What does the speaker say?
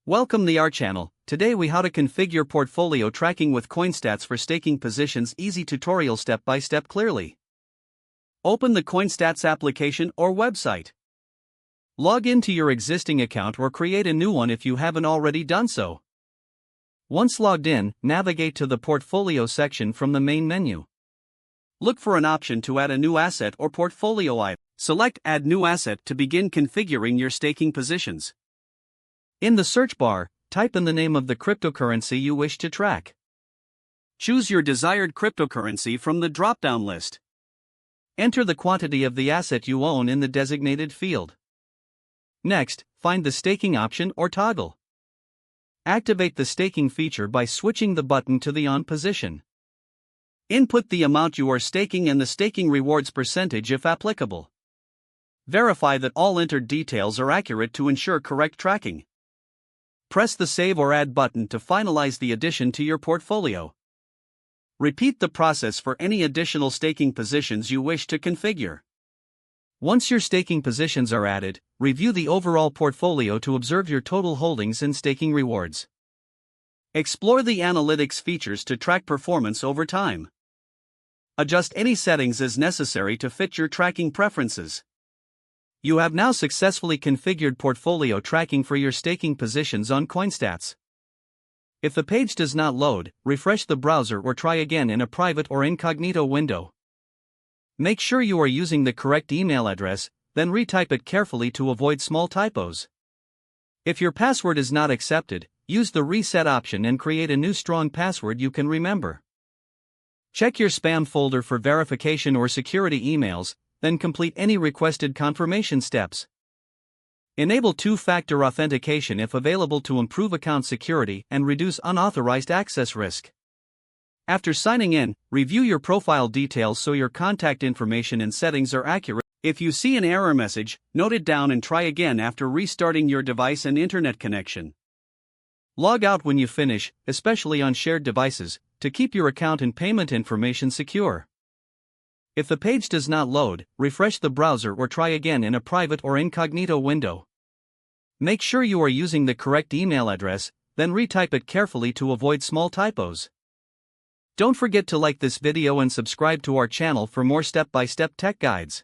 Welcome to our channel. Today we how to configure portfolio tracking with CoinStats for staking positions. Easy tutorial step by step clearly. Open the CoinStats application or website. Log into your existing account or create a new one if you haven't already done so. Once logged in, navigate to the portfolio section from the main menu. Look for an option to add a new asset or portfolio item. Select Add New Asset to begin configuring your staking positions. In the search bar, type in the name of the cryptocurrency you wish to track. Choose your desired cryptocurrency from the drop-down list. Enter the quantity of the asset you own in the designated field. Next, find the staking option or toggle. Activate the staking feature by switching the button to the on position. Input the amount you are staking and the staking rewards percentage if applicable. Verify that all entered details are accurate to ensure correct tracking. Press the Save or Add button to finalize the addition to your portfolio. Repeat the process for any additional staking positions you wish to configure. Once your staking positions are added, review the overall portfolio to observe your total holdings and staking rewards. Explore the analytics features to track performance over time. Adjust any settings as necessary to fit your tracking preferences. You have now successfully configured portfolio tracking for your staking positions on CoinStats. If the page does not load, refresh the browser or try again in a private or incognito window. Make sure you are using the correct email address, then retype it carefully to avoid small typos. If your password is not accepted, use the reset option and create a new strong password you can remember. Check your spam folder for verification or security emails, then complete any requested confirmation steps. Enable two-factor authentication if available to improve account security and reduce unauthorized access risk. After signing in, review your profile details so your contact information and settings are accurate. If you see an error message, note it down and try again after restarting your device and internet connection. Log out when you finish, especially on shared devices, to keep your account and payment information secure. If the page does not load, refresh the browser or try again in a private or incognito window. Make sure you are using the correct email address, then retype it carefully to avoid small typos. Don't forget to like this video and subscribe to our channel for more step-by-step tech guides.